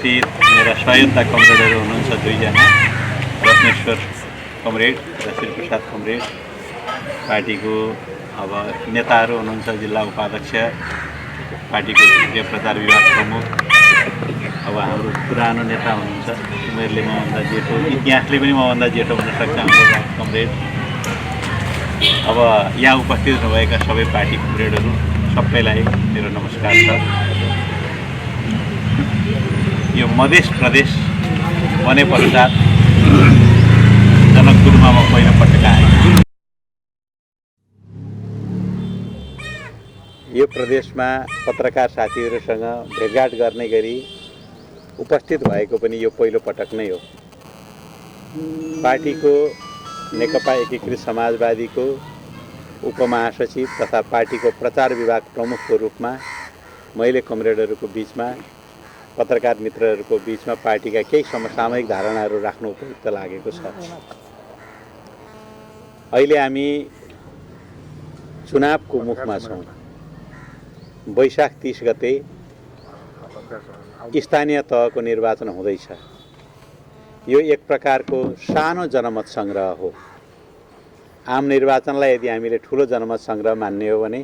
उपस्थित मेरा सहयोद्धा कमरेडहरू हुनुहुन्छ दुईजना, रत्नेश्वर कमरेड र श्रीप्रसाद कमरेड, पार्टीको अब नेताहरू हुनुहुन्छ, जिल्ला उपाध्यक्ष, पार्टीको केन्द्रीय प्रचार विभाग प्रमुख, अब हाम्रो पुरानो नेता हुनुहुन्छ, उमेरले मभन्दा जेठो, इतिहासले पनि मभन्दा जेठो हुनसक्छ हाम्रो कमरेड। अब यहाँ उपस्थित हुनुभएका सबै पार्टी कमरेडहरू सबैलाई मेरो नमस्कार छ। यो मध्य प्रदेश बने पश्चात जनकपुरमा म पहिलोपटक आएँ। यो प्रदेशमा पत्रकार साथीहरूसँग भेटघाट गर्ने गरी उपस्थित भएको पनि यो पहिलो पटक नै हो। पार्टीको नेकपा एकीकृत समाजवादीको उपमहासचिव तथा पार्टीको प्रचार विभाग प्रमुखको रूपमा मैले कमरेडहरूको बीचमा, पत्रकार मित्रहरूको बीचमा पार्टीका केही समसामयिक धारणाहरू राख्नु उपयुक्त लागेको छ। अहिले हामी चुनावको मुखमा छौँ। वैशाख 30 गते स्थानीय तहको निर्वाचन हुँदैछ। यो एक प्रकारको सानो जनमत सङ्ग्रह हो। आम निर्वाचनलाई यदि हामीले ठुलो जनमत सङ्ग्रह मान्ने हो भने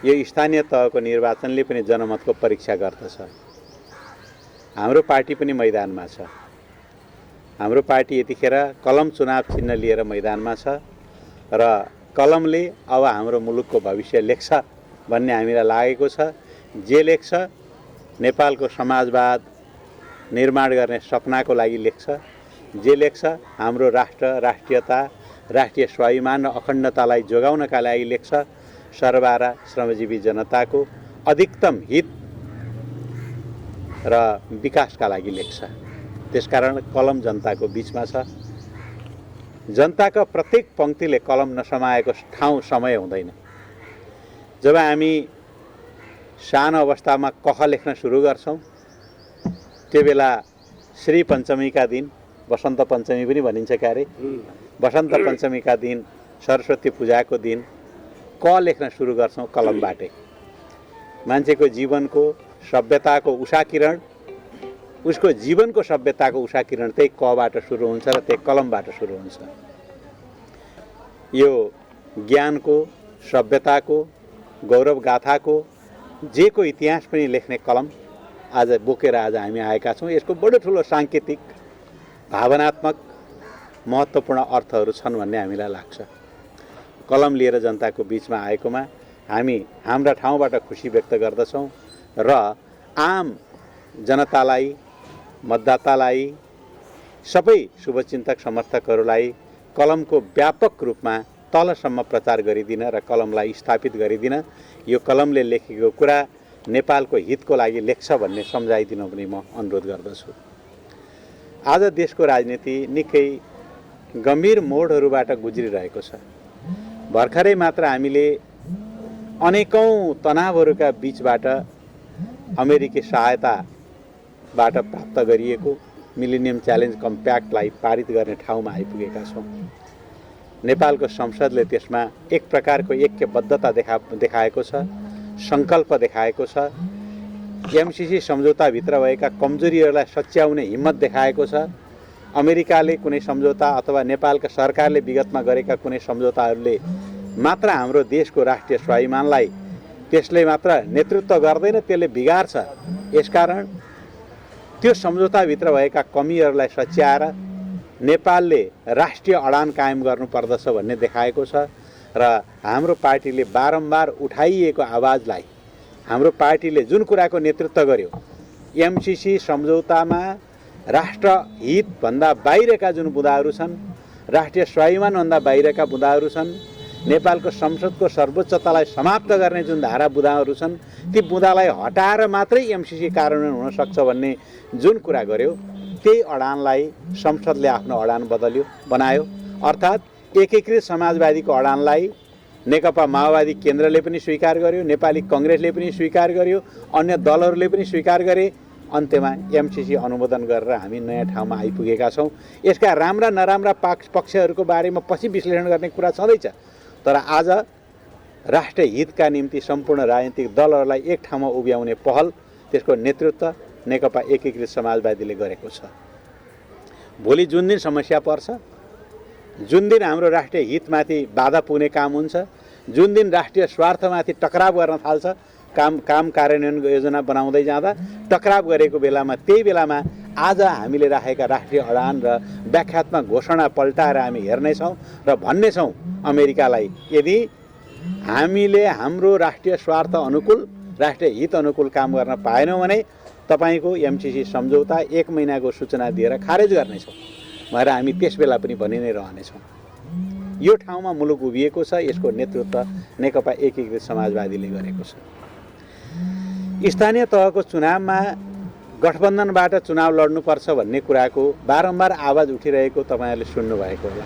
यो स्थानीय तहको निर्वाचनले पनि जनमतको परीक्षा गर्दछ। हाम्रो पार्टी पनि मैदानमा छ। हाम्रो पार्टी यतिखेर कलम चुनाव चिन्ह लिएर मैदानमा छ र कलमले अब हाम्रो मुलुकको भविष्य लेख्छ भन्ने हामीलाई लागेको छ। जे लेख्छ नेपालको समाजवाद निर्माण गर्ने सपनाको लागि लेख्छ। जे लेख्छ हाम्रो राष्ट्र, राष्ट्रियता, राष्ट्रिय स्वाभिमान र अखण्डतालाई जोगाउनका लागि लेख्छ। सर्वहारा श्रमजीवी जनताको अधिकतम हित र विकासका लागि लेख्छ। त्यसकारण कलम जनताको बीचमा छ। जनताको प्रत्येक पंक्तिले कलम नसमाएको ठाउँ समय हुँदैन। जब हामी सानो अवस्थामा कख लेख्न सुरु गर्छौँ त्यो बेला श्री पञ्चमीका दिन, वसन्त पञ्चमी पनि भनिन्छ क्यारे, वसन्त पञ्चमीका दिन, सरस्वती पूजाको दिन क लेख्न सुरु गर्छौँ कलमबाटै। मान्छेको जीवनको सभ्यताको उषाकिरण, उसको जीवनको सभ्यताको उषाकिरण त्यही कबाट सुरु हुन्छ र त्यही कलमबाट सुरु हुन्छ। यो ज्ञानको, सभ्यताको, गौरव गाथाको जेको इतिहास पनि लेख्ने कलम आज बोकेर आज हामी आएका छौँ। यसको बडो ठुलो साङ्केतिक, भावनात्मक, महत्त्वपूर्ण अर्थहरू छन् भन्ने हामीलाई लाग्छ। कलम लिएर जनताको बीचमा आएकोमा हामी हाम्रा ठाउँबाट खुसी व्यक्त गर्दछौँ र आम जनतालाई, मतदातालाई, सबै शुभचिन्तक समर्थकहरूलाई कलमको व्यापक रूपमा तलसम्म प्रचार गरिदिन र कलमलाई स्थापित गरिदिन, यो कलमले लेखेको कुरा नेपालको हितको लागि लेख्छ भन्ने सम्झाइदिन पनि म अनुरोध गर्दछु। आज देशको राजनीति निकै गम्भीर मोडहरूबाट गुज्रिरहेको छ। भर्खरै मात्र हामीले अनेकौं तनावहरूका बीचबाट अमेरिकी सहायताबाट प्राप्त गरिएको मिलेनियम च्यालेन्ज कम्प्याक्टलाई पारित गर्ने ठाउँमा आइपुगेका छौँ। नेपालको संसदले त्यसमा एक प्रकारको ऐक्यबद्धता देखाएको छ, सङ्कल्प देखाएको छ। एमसीसी सम्झौताभित्र भएका कमजोरीहरूलाई सच्याउने हिम्मत देखाएको छ। अमेरिकाले कुनै सम्झौता अथवा नेपालका सरकारले विगतमा गरेका कुनै सम्झौताहरूले मात्र हाम्रो देशको राष्ट्रिय स्वाभिमानलाई त्यसले मात्र नेतृत्व गर्दैन, त्यसले बिगार्छ। यसकारण त्यो सम्झौताभित्र भएका कमीहरूलाई सच्याएर नेपालले राष्ट्रिय अडान कायम गर्नुपर्दछ भन्ने देखाएको छ र हाम्रो पार्टीले बारम्बार उठाइएको आवाजलाई, हाम्रो पार्टीले जुन कुराको नेतृत्व गर्यो, एमसीसी सम्झौतामा राष्ट्र हितभन्दा बाहिरका जुन बुँदाहरू छन्, राष्ट्रिय स्वाभिमानभन्दा बाहिरका बुँदाहरू छन्, नेपालको संसदको सर्वोच्चतालाई समाप्त गर्ने जुन धारा बुँदाहरू छन्, ती बुँदालाई हटाएर मात्रै एमसीसी कार्यान्वयन हुन सक्छ भन्ने जुन कुरा गर्यो, त्यही अडानलाई संसदले आफ्नो अडान बनायो। अर्थात् एकीकृत समाजवादीको अडानलाई नेकपा माओवादी केन्द्रले पनि स्वीकार गर्यो, नेपाली कांग्रेसले पनि स्वीकार गर्यो, अन्य दलहरूले पनि स्वीकार गरे। अन्त्यमा एमसीसी अनुमोदन गरेर हामी नयाँ ठाउँमा आइपुगेका छौँ। यसका राम्रा नराम्रा पक्षहरूको बारेमा पछि विश्लेषण गर्ने कुरा छँदैछ, तर आज राष्ट्रिय हितका निम्ति सम्पूर्ण राजनीतिक दलहरूलाई एक ठाउँमा उभ्याउने पहल, त्यसको नेतृत्व नेकपा एकीकृत समाजवादीले गरेको छ। भोलि जुन दिन समस्या पर्छ, जुन दिन हाम्रो राष्ट्रिय हितमाथि बाधा पुग्ने काम हुन्छ, जुन दिन राष्ट्रिय स्वार्थमाथि टकराव गर्न थाल्छ, काम कार्यान्वयन योजना बनाउँदै जाँदा टकराव गरेको बेलामा, त्यही बेलामा आज हामीले राखेका राष्ट्रिय अडान र व्याख्यात्मक घोषणा पल्टाएर हामी हेर्नेछौँ र भन्नेछौँ अमेरिकालाई, यदि हामीले हाम्रो राष्ट्रिय स्वार्थ अनुकूल, राष्ट्रिय हित अनुकूल काम गर्न पाएनौँ भने तपाईँको एमसिसी सम्झौता 1 महिनाको सूचना दिएर खारेज गर्नेछौँ भनेर हामी त्यस बेला पनि भनि नै रहनेछौँ। यो ठाउँमा मुलुक उभिएको छ, यसको नेतृत्व नेकपा एकीकृत समाजवादीले गरेको छ। स्थानीय तहको चुनावमा गठबन्धनबाट चुनाव लड्नुपर्छ भन्ने कुराको बारम्बार आवाज उठिरहेको तपाईँहरूले सुन्नुभएको होला।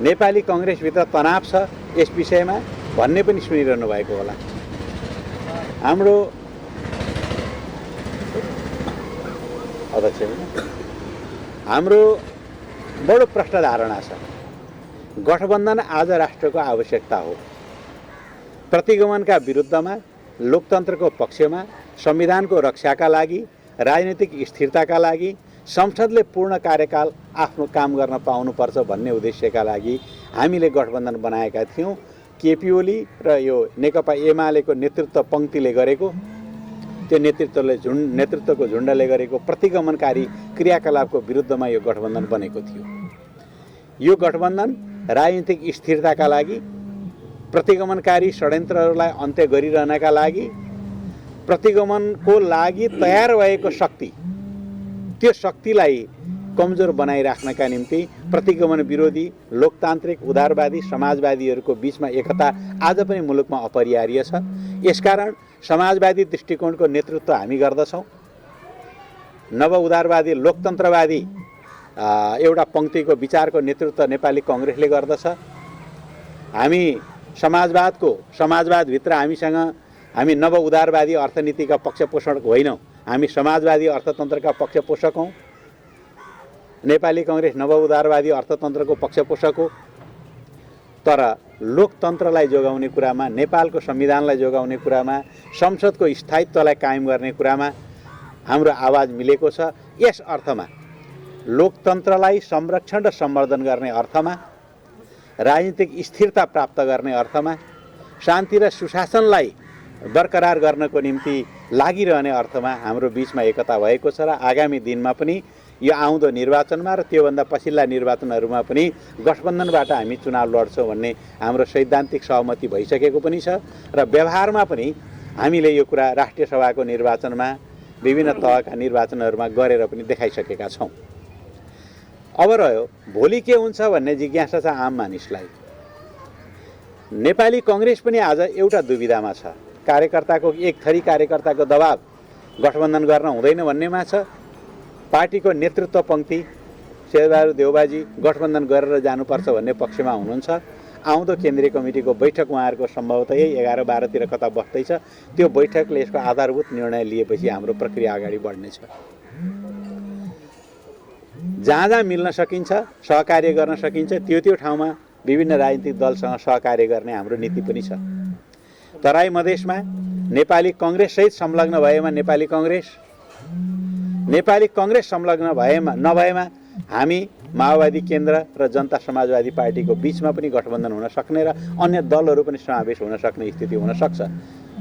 नेपाली कङ्ग्रेसभित्र तनाव छ यस विषयमा भन्ने पनि सुनिरहनु भएको होला। हाम्रो अध्यक्ष हाम्रो बडो प्रष्ट धारणा छ, गठबन्धन आज राष्ट्रको आवश्यकता हो। प्रतिगमनका विरुद्धमा, लोकतन्त्रको पक्षमा, संविधानको रक्षाका लागि, राजनीतिक स्थिरताका लागि, संसदले पूर्ण कार्यकाल आफ्नो काम गर्न पाउनुपर्छ भन्ने उद्देश्यका लागि हामीले गठबन्धन बनाएका थियौँ। केपी ओली र यो नेकपा एमालेको नेतृत्व पङ्क्तिले गरेको, त्यो नेतृत्वको झुन्डले गरेको प्रतिगमनकारी क्रियाकलापको विरुद्धमा यो गठबन्धन बनेको थियो। यो गठबन्धन राजनीतिक स्थिरताका लागि, प्रतिगमनकारी षड्यन्त्रहरूलाई अन्त्य गरिरहनका लागि, प्रतिगमनको लागि तयार भएको शक्ति, त्यो शक्तिलाई कमजोर बनाइराख्नका निम्ति प्रतिगमन विरोधी, लोकतान्त्रिक, उदारवादी, समाजवादीहरूको बीचमा एकता आज पनि मुलुकमा अपरिहार्य छ। यसकारण समाजवादी दृष्टिकोणको नेतृत्व हामी गर्दछौँ। नव उदारवादी, लोकतन्त्रवादी एउटा पङ्क्तिको विचारको नेतृत्व नेपाली कङ्ग्रेसले गर्दछ। हामी समाजवादभित्र हामी नव उदारवादी अर्थनीतिका पक्षपोषक होइनौँ, हामी समाजवादी अर्थतन्त्रका पक्षपोषक हौँ। नेपाली कङ्ग्रेस नव उदारवादी अर्थतन्त्रको पक्षपोषक हो। तर लोकतन्त्रलाई जोगाउने कुरामा, नेपालको संविधानलाई जोगाउने कुरामा, संसदको स्थायित्वलाई कायम गर्ने कुरामा हाम्रो आवाज मिलेको छ। यस अर्थमा लोकतन्त्रलाई संरक्षण र सम्वर्धन गर्ने अर्थमा, राजनीतिक स्थिरता प्राप्त गर्ने अर्थमा, शान्ति र सुशासनलाई बरकरार गर्नको निम्ति लागिरहने अर्थमा हाम्रो बीचमा एकता भएको छ र आगामी दिनमा पनि यो आउँदो निर्वाचनमा र त्योभन्दा पछिल्ला निर्वाचनहरूमा पनि गठबन्धनबाट हामी चुनाव लड्छौँ भन्ने हाम्रो सैद्धान्तिक सहमति भइसकेको पनि छ र व्यवहारमा पनि हामीले यो कुरा राष्ट्रिय सभाको निर्वाचनमा, विभिन्न तहका निर्वाचनहरूमा गरेर पनि देखाइसकेका छौँ। अब रह्यो भोलि के हुन्छ भन्ने जिज्ञासा छ आम मानिसलाई। नेपाली कङ्ग्रेस पनि आज एउटा दुविधामा छ। एक थरी कार्यकर्ताको दबाब गठबन्धन गर्न हुँदैन भन्नेमा छ। पार्टीको नेतृत्व पङ्क्ति शेरबहादुर देउबाजी गठबन्धन गरेर जानुपर्छ भन्ने पक्षमा हुनुहुन्छ। आउँदो केन्द्रीय कमिटीको बैठक उहाँहरूको सम्भवतः 11-12 कता बस्दैछ। त्यो बैठकले यसको आधारभूत निर्णय लिएपछि हाम्रो प्रक्रिया अगाडि बढ्नेछ। जहाँ मिल्न सकिन्छ, सहकार्य गर्न सकिन्छ, त्यो ठाउँमा विभिन्न राजनीतिक दलसँग सहकार्य गर्ने हाम्रो नीति पनि छ। तराई मधेसमा नेपाली कङ्ग्रेससहित संलग्न भएमा नेपाली कङ्ग्रेस संलग्न नभएमा हामी माओवादी केन्द्र र जनता समाजवादी पार्टीको बीचमा पनि गठबन्धन हुन सक्ने र अन्य दलहरू पनि समावेश हुन सक्ने स्थिति हुन सक्छ।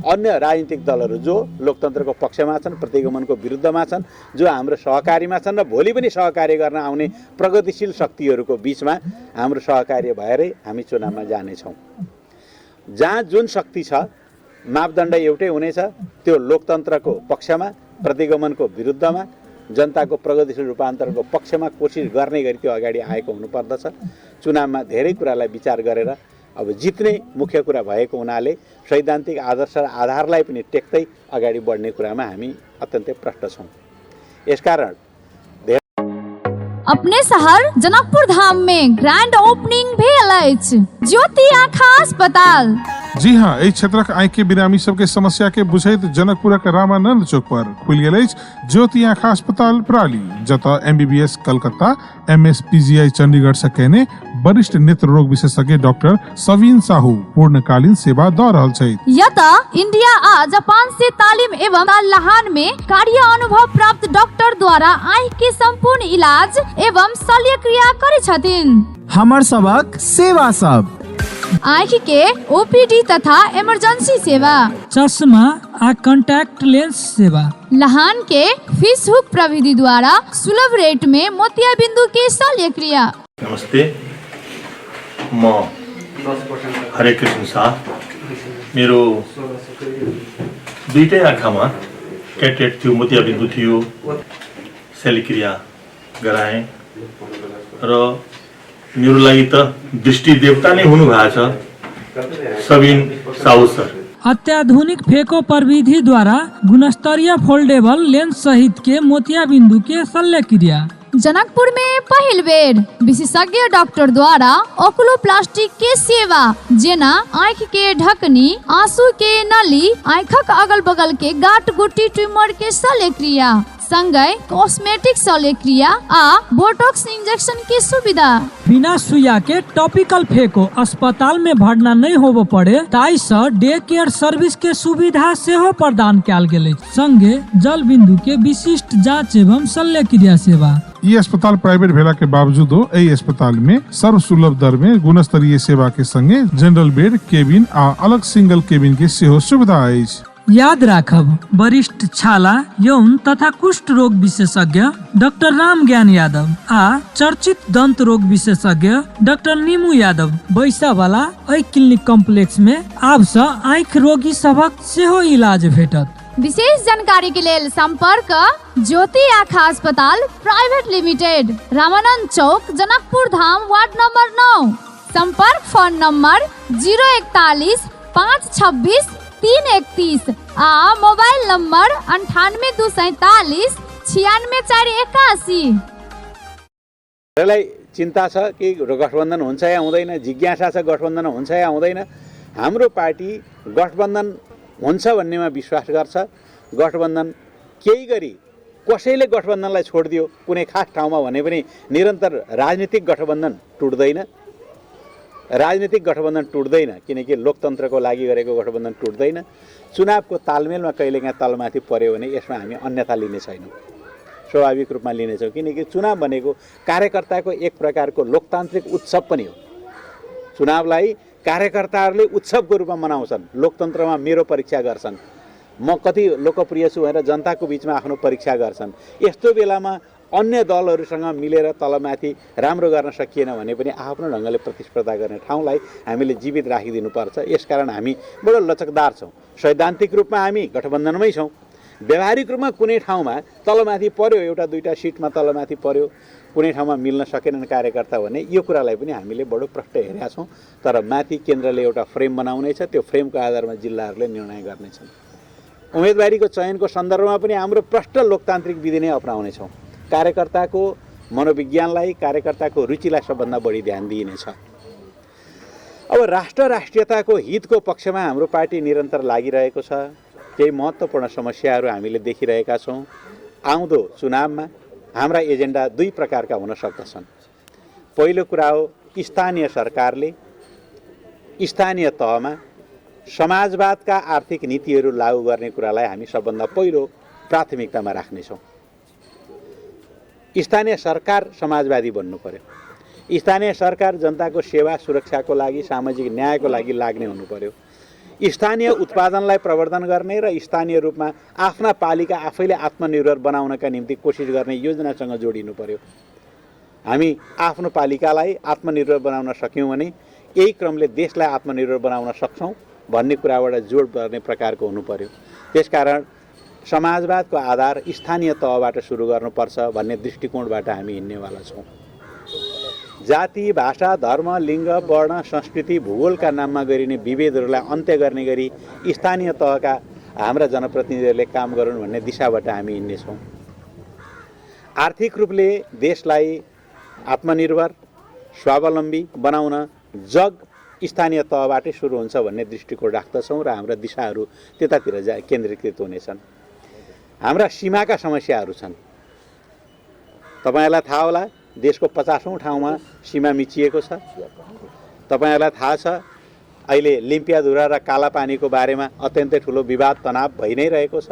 अन्य राजनीतिक दलहरू जो लोकतन्त्रको पक्षमा छन्, प्रतिगमनको विरुद्धमा छन्, जो हाम्रो सहकारीमा छन् र भोलि पनि सहकार्य गर्न आउने प्रगतिशील शक्तिहरूको बीचमा हाम्रो सहकार्य भएरै हामी चुनावमा जानेछौँ। जहाँ जुन शक्ति छ, मापदण्ड एउटै हुनेछ, त्यो लोकतन्त्रको पक्षमा, प्रतिगमनको विरुद्धमा, जनताको प्रगतिशील रूपान्तरणको पक्षमा कोसिस गर्ने गरी त्यो अगाडि आएको हुनुपर्दछ। चुनावमा धेरै कुरालाई विचार गरेर अब जित्ने मुख्य कुरा भएको हुनाले सैद्धान्तिक आदर्श र आधारलाई पनि टेक्दै अगाडि बढ्ने कुरामा हामी अत्यन्तै प्रष्ट छौँ। यसकारण अपने शहर जनकपुर धाम में ग्रैंड ओपनिंग भेल अछि ज्योति आँखा अस्पताल। जी हाँ, एहि क्षेत्रक आँखि के बिरामी सबके समस्या के बुझैत जनकपुरक रामानंद चौक पर खुलि गेल अछि ज्योति आँखा अस्पताल प्राली, जतऽ MBBS Calcutta, MS PGI Chandigarh से केने वरिष्ठ नेत्र रोग विशेषज्ञ डाक्टर सविन साहू पूर्णकालीन सेवा द रहल छथि। यता इंडिया आ जापान से तालीम एवं लहान में कार्य अनुभव प्राप्त डॉक्टर द्वारा आँख के संपूर्ण इलाज एवं शल्य क्रिया करे छथिन। हमर सबक सेवा सब आँख के ओपीडी तथा इमरजेंसी सेवा, चश्मा आ कॉन्टैक्ट लेंस सेवा, लहान के फिश हुक प्रविधि द्वारा सुलभ रेट में मोतिया बिंदु के शल्य क्रिया। नमस्ते, म हरे कृष्ण शाह। मेरो दुईटै आँखामा क्याटरेक्ट थियो, मोतियाबिन्दु थियो, शल्यक्रिया गराएँ र मेरो लागि त दृष्टि देवता नै हुनु भएको छ सबिन साहू सर। अत्याधुनिक फेको प्रविधि द्वारा गुणस्तरीय फोल्डेबल लेंस सहित के मोतियाबिंदु के शल्य क्रिया। जनकपुर में पहल बेर विशेषज्ञ डॉक्टर द्वारा ओकुलोप्लास्टिक के सेवा, जेना आँख के ढकनी, आंसू के नली, आँखक अगल बगल के गांठ गुट्टी ट्यूमर के शल्य क्रिया, संगै कॉस्मेटिक शल्य क्रिया आ बोटॉक्स इंजेक्शन की सुविधा। बिना सुइया के टॉपिकल फेको अस्पताल में भरना नहीं होबो पड़े, ताई से डे केयर सर्विस के सुविधा सेहो प्रदान कैल गेल अछि। संगे जल बिंदु के विशिष्ट जांच एवं शल्य क्रिया सेवा। ये अस्पताल प्राइवेट भेला के बावजूदो एहि अस्पताल में सर्व सुलभ दर में गुणस्तरीय सेवा के संगे जनरल बेड, केबिन आ अलग सिंगल केबिन के सेहो सुविधा अछि। याद राखब, वरिष्ठ छाला, यौन तथा कुष्ठ रोग विशेषज्ञ डॉक्टर राम ज्ञान यादव आ चर्चित दंत रोग विशेषज्ञ डॉक्टर नीमू यादव बैसा वाला एहि क्लिनिक कॉम्प्लेक्स में आब से आँख रोगी सबक सेहो इलाज भेटत। विशेष जानकारी के लेल संपर्क ज्योति आँखा अस्पताल प्राइवेट लिमिटेड, रामानंद चौक, जनकपुर धाम, वार्ड नंबर 9। संपर्क फोन नंबर 041 526 331 आ मोबाइल नंबर 98 247 मलाई चिन्ता छ कि गठबन्धन हुन्छ या हुँदैन, जिज्ञासा छ गठबन्धन हुन्छ या हुँदैन। हाम्रो पार्टी गठबन्धन हुन्छ भन्नेमा विश्वास गर्छ। गठबन्धन केही गरी कसैले गठबन्धनलाई छोडिदियो कुनै खास ठाउँमा भने पनि निरन्तर राजनीतिक गठबन्धन टुट्दैन। राजनीतिक गठबन्धन टुट्दैन किनकि लोकतन्त्रको लागि गरेको गठबन्धन टुट्दैन। चुनावको तालमेलमा कहिलेकाहीँ तलमाथि पर्यो भने यसमा हामी अन्यथा लिने छैनौँ, स्वाभाविक रूपमा लिनेछौँ। किनकि चुनाव भनेको कार्यकर्ताको एक प्रकारको लोकतान्त्रिक उत्सव पनि हो। चुनावलाई कार्यकर्ताहरूले उत्सवको रूपमा मनाउँछन्, लोकतन्त्रमा मेरो परीक्षा गर्छन्, म कति लोकप्रिय छु भनेर जनताको बिचमा आफ्नो परीक्षा गर्छन्। यस्तो बेलामा अन्य दलहरूसँग मिलेर तलमाथि राम्रो गर्न सकिएन भने पनि आफ्नो ढङ्गले प्रतिस्पर्धा गर्ने ठाउँलाई हामीले जीवित राखिदिनुपर्छ। यसकारण हामी बडो लचकदार छौँ। सैद्धान्तिक रूपमा हामी गठबन्धनमै छौँ। व्यावहारिक रूपमा कुनै ठाउँमा तलमाथि पर्यो, एउटा दुईटा सिटमा तलमाथि पर्यो, कुनै ठाउँमा मिल्न सकेनन् कार्यकर्ता भने यो कुरालाई पनि हामीले बडो प्रष्ट हेरेका छौँ। तर माथि केन्द्रले एउटा फ्रेम बनाउनेछ, त्यो फ्रेमको आधारमा जिल्लाहरूले निर्णय गर्नेछन्। उम्मेदवारीको चयनको सन्दर्भमा पनि हाम्रो प्रष्ट लोकतान्त्रिक विधि नै अपनाउनेछौँ। कार्यकर्ताको मनोविज्ञानलाई, कार्यकर्ताको रुचिलाई सबभन्दा बढी ध्यान दिइनेछ। अब राष्ट्र राष्ट्रियताको हितको पक्षमा हाम्रो पार्टी निरन्तर लागिरहेको छ। केही महत्त्वपूर्ण समस्याहरू हामीले देखिरहेका छौँ। आउँदो चुनावमा हाम्रा एजेन्डा दुई प्रकारका हुन सक्दछन्। पहिलो कुरा हो, स्थानीय सरकारले स्थानीय तहमा समाजवादका आर्थिक नीतिहरू लागू गर्ने कुरालाई हामी सबभन्दा पहिलो प्राथमिकतामा राख्नेछौँ। स्थानीय सरकार समाजवादी बन्नु पर्यो। स्थानीय सरकार जनताको सेवा सुरक्षाको लागि, सामाजिक न्यायको लागि लाग्ने हुनु पर्यो। स्थानीय उत्पादनलाई प्रवर्धन गर्ने र स्थानीय रूपमा आफ्ना पालिका आफैले आत्मनिर्भर बनाउनका निम्ति कोसिस गर्ने योजनासँग जोडिनु पर्यो। हामी आफ्नो पालिकालाई आत्मनिर्भर बनाउन सक्यौँ भने यही क्रमले देशलाई आत्मनिर्भर बनाउन सक्छौँ भन्ने कुराबाट जोड गर्ने प्रकारको हुनु पर्यो। त्यसकारण समाजवादको आधार स्थानीय तहबाट सुरु गर्नुपर्छ भन्ने दृष्टिकोणबाट हामी हिँड्नेवाला छौँ। जाति, भाषा, धर्म, लिङ्ग, वर्ण, संस्कृति, भूगोलका नाममा गरिने विभेदहरूलाई अन्त्य गर्ने गरी स्थानीय तहका हाम्रा जनप्रतिनिधिहरूले काम गरून् भन्ने दिशाबाट हामी हिँड्नेछौँ। आर्थिक रूपले देशलाई आत्मनिर्भर, स्वावलम्बी बनाउन जग स्थानीय तहबाटै सुरु हुन्छ भन्ने दृष्टिकोण राख्दछौँ र हाम्रा दिशाहरू त्यतातिर केन्द्रीकृत हुनेछन्। हाम्रा सीमाका समस्याहरू छन्। तपाईँहरूलाई थाहा होला, देशको 50औं ठाउँमा सीमा मिचिएको छ। तपाईहरुलाई थाहा छ अहिले लिम्पियाधुरा र कालापानीको बारेमा अत्यन्तै ठुलो विवाद तनाव भइ नै रहेको छ।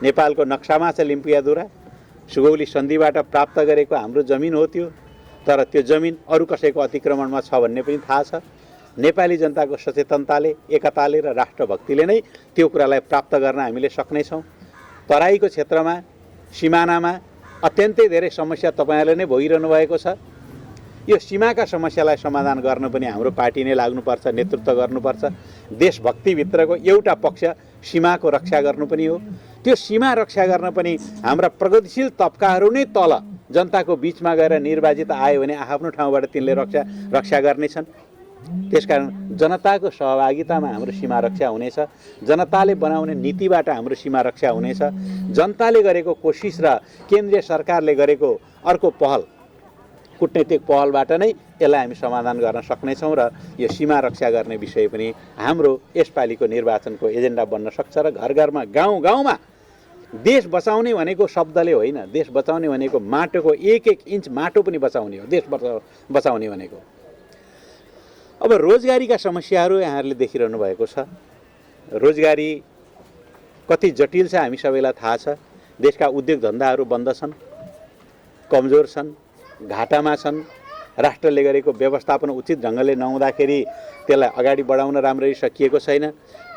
नेपालको नक्सामा छ लिम्पियाधुरा, सुगौली सन्धिबाट प्राप्त गरेको हाम्रो जमिन हो त्यो, तर त्यो जमिन अरू कसैको अतिक्रमणमा छ भन्ने पनि थाहा छ। नेपाली जनताको सचेतनताले, एकताले र राष्ट्रभक्तिले नै त्यो कुरालाई प्राप्त गर्न हामीले सक्नेछौँ। तराईको क्षेत्रमा सिमानामा अत्यन्तै धेरै समस्या तपाईहरुले नै भोगिरहनु भएको छ। यो सीमाका समस्यालाई समाधान गर्न पनि हाम्रो पार्टी नै लाग्नुपर्छ, नेतृत्व गर्नुपर्छ। देशभक्तिभित्रको एउटा पक्ष सीमाको रक्षा गर्नु पनि हो। त्यो सीमा रक्षा गर्न पनि हाम्रा प्रगतिशील तबकाहरू नै तल जनताको बीचमा गएर निर्वाचित आयो भने आफ्नो ठाउँबाट तिनले रक्षा गर्नेछन्। त्यसकारण जनताको सहभागितामा हाम्रो सीमा रक्षा हुनेछ। जनताले बनाउने नीतिबाट हाम्रो सीमा रक्षा हुनेछ। जनताले गरेको कोसिस र केन्द्रीय सरकारले गरेको अर्को पहल, कूटनीतिक पहलबाट नै यसलाई हामी समाधान गर्न सक्नेछौँ र यो सीमा रक्षा गर्ने विषय पनि हाम्रो यसपालिको निर्वाचनको एजेन्डा बन्न सक्छ। र घर घरमा, गाउँ गाउँमा देश बचाउने भनेको शब्दले होइन, देश बचाउने भनेको माटोको एक एक इन्च माटो पनि बचाउने हो देश बचाउने भनेको। अब रोजगारीका समस्याहरू यहाँहरूले देखिरहनु भएको छ। रोजगारी कति जटिल छ हामी सबैलाई थाहा छ। देशका उद्योग धन्दाहरू बन्द छन्, कमजोर छन्, घाटामा छन्। राष्ट्रले गरेको व्यवस्थापन उचित ढङ्गले नहुँदाखेरि त्यसलाई अगाडि बढाउन राम्ररी सकिएको छैन।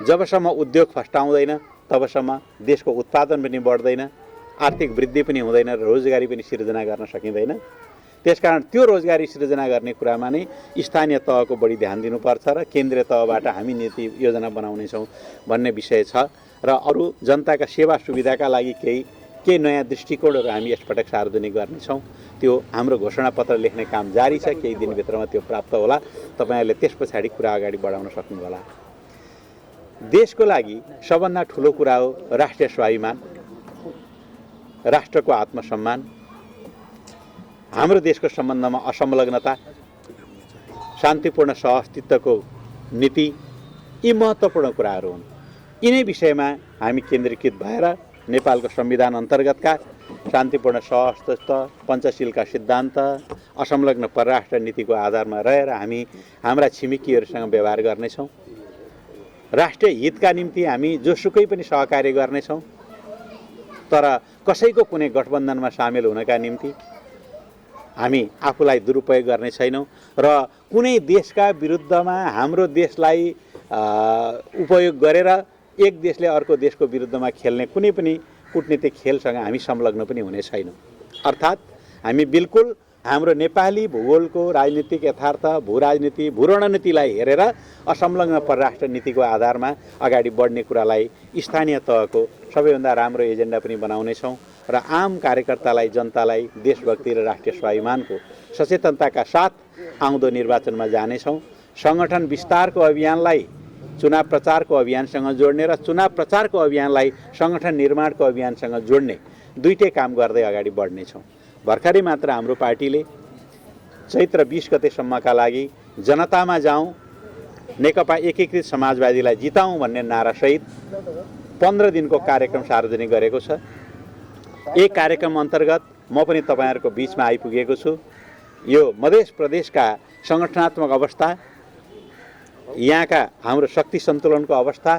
जबसम्म उद्योग फस्टाउँदैन तबसम्म देशको उत्पादन पनि बढ्दैन, आर्थिक वृद्धि पनि हुँदैन र रोजगारी पनि सिर्जना गर्न सकिँदैन। त्यसकारण त्यो रोजगारी सृजना गर्ने कुरामा नै स्थानीय तहको बढी ध्यान दिनुपर्छ र केन्द्रीय तहबाट हामी नीति योजना बनाउनेछौँ भन्ने विषय छ। र अरू जनताका सेवा सुविधाका लागि केही नयाँ दृष्टिकोणहरू हामी यसपटक सार्वजनिक गर्नेछौँ। त्यो हाम्रो घोषणापत्र लेख्ने काम जारी छ, केही दिनभित्रमा त्यो प्राप्त होला। तपाईहरुले त्यस पछाडि कुरा अगाडि बढाउन सक्नु होला। देशको लागि सबभन्दा ठुलो कुरा हो राष्ट्रिय स्वाभिमान, राष्ट्रको आत्मसम्मान, हाम्रो देशको सम्बन्धमा असंलग्नता, शान्तिपूर्ण सहअस्तित्वको नीति, यी महत्त्वपूर्ण कुराहरू हुन्। यिनै विषयमा हामी केन्द्रीकृत भएर नेपालको संविधान अन्तर्गतका शान्तिपूर्ण सहअस्तित्व, पञ्चशीलका सिद्धान्त, असंलग्न परराष्ट्र नीतिको आधारमा रहेर हामी हाम्रा छिमेकीहरूसँग व्यवहार गर्नेछौँ। राष्ट्रिय हितका निम्ति हामी जोसुकै पनि सहकार्य गर्नेछौँ, तर कसैको कुनै गठबन्धनमा सामेल हुनका निम्ति हामी आफूलाई दुरुपयोग गर्ने छैनौँ र कुनै देशका विरुद्धमा हाम्रो देशलाई उपयोग गरेर एक देशले अर्को देशको विरुद्धमा खेल्ने कुनै पनि कूटनीतिक खेलसँग हामी संलग्न पनि हुने छैनौँ। अर्थात् हामी बिल्कुल हाम्रो नेपाली भूगोलको राजनीतिक यथार्थ, भूराजनीति, भूरणनीतिलाई हेरेर असंलग्न परराष्ट्र नीतिको आधारमा अगाडि बढ्ने कुरालाई स्थानीय तहको सबैभन्दा राम्रो एजेन्डा पनि बनाउनेछौँ र आम कार्यकर्तालाई, जनतालाई देशभक्ति र राष्ट्रिय स्वाभिमानको सचेतनताका साथ आउँदो निर्वाचनमा जानेछौँ। सङ्गठन विस्तारको अभियानलाई चुनाव प्रचारको अभियानसँग जोड्ने र चुनाव प्रचारको अभियानलाई सङ्गठन निर्माणको अभियानसँग जोड्ने दुईटै काम गर्दै अगाडि बढ्नेछौँ। भर्खरै मात्र हाम्रो पार्टीले चैत्र 20 गतेसम्मका लागि जनतामा जाउँ, नेकपा एकीकृत समाजवादीलाई जिताउँ भन्ने नारासहित 15 दिनको कार्यक्रम सार्वजनिक गरेको छ। एक कार्यक्रम अन्तर्गत म पनि तपाईहरुको बीचमा आइपुगेको छु। यो मध्य प्रदेशका संगठनात्मक अवस्था, यहाँका हाम्रो शक्ति सन्तुलनको अवस्था,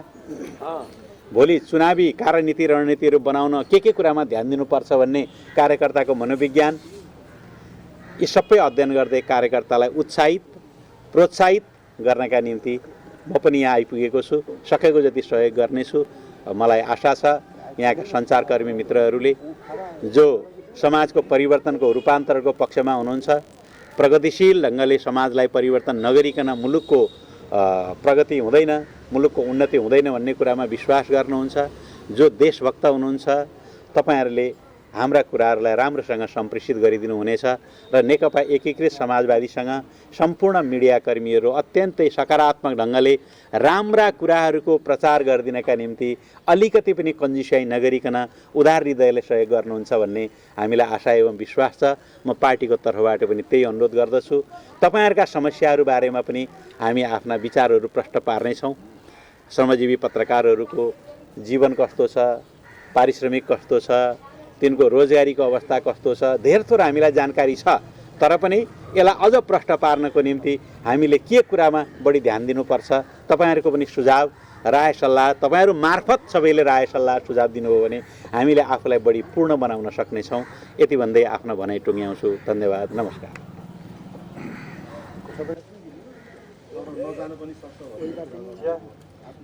भोलि चुनावी कार्यनीति रणनीतिहरू बनाउन के कुरामा ध्यान दिनुपर्छ भन्ने कार्यकर्ताको मनोविज्ञान, यी सबै अध्ययन गर्दै कार्यकर्तालाई उत्साहित, प्रोत्साहित गर्नका निम्ति म पनि यहाँ आइपुगेको छु। सकेको जति सहयोग गर्नेछु। मलाई आशा छ यहाँका सञ्चारकर्मी मित्रहरूले जो समाजको परिवर्तनको रूपान्तरको पक्षमा हुनुहुन्छ, प्रगतिशील ढङ्गले समाजलाई परिवर्तन नगरिकन मुलुकको प्रगति हुँदैन, मुलुकको उन्नति हुँदैन भन्ने कुरामा विश्वास गर्नुहुन्छ, जो देशभक्त हुनुहुन्छ, तपाईहरुले हाम्रा कुराहरूलाई राम्रोसँग सम्प्रेषित गरिदिनु हुनेछ र नेकपा एकीकृत समाजवादीसँग सम्पूर्ण मिडियाकर्मीहरू अत्यन्तै सकारात्मक ढङ्गले राम्रा कुराहरूको प्रचार गरिदिनका निम्ति अलिकति पनि कन्जुसाइ नगरिकन उदार हृदयले सहयोग गर्नुहुन्छ भन्ने हामीलाई आशा एवं विश्वास छ। म पार्टीको तर्फबाट पनि त्यही अनुरोध गर्दछु। तपाईहरुका समस्याहरू बारेमा पनि हामी आफ्ना विचारहरू प्रष्ट पार्नेछौँ। श्रमजीवी पत्रकारहरूको जीवन कस्तो छ, पारिश्रमिक कस्तो छ, तिनको रोजगारीको अवस्था कस्तो छ, धेर थोर हामीलाई जानकारी छ। तर पनि यसलाई अझ प्रष्ट पार्नको निम्ति हामीले के कुरामा बढी ध्यान दिनुपर्छ, तपाईँहरूको पनि सुझाव राय सल्लाह तपाईँहरू मार्फत सबैले राय सल्लाह सुझाव दिनुभयो भने हामीले आफूलाई बढी पूर्ण बनाउन सक्नेछौँ। यति भन्दै आफ्नो भनाइ टुङ्ग्याउँछु। धन्यवाद, नमस्कार।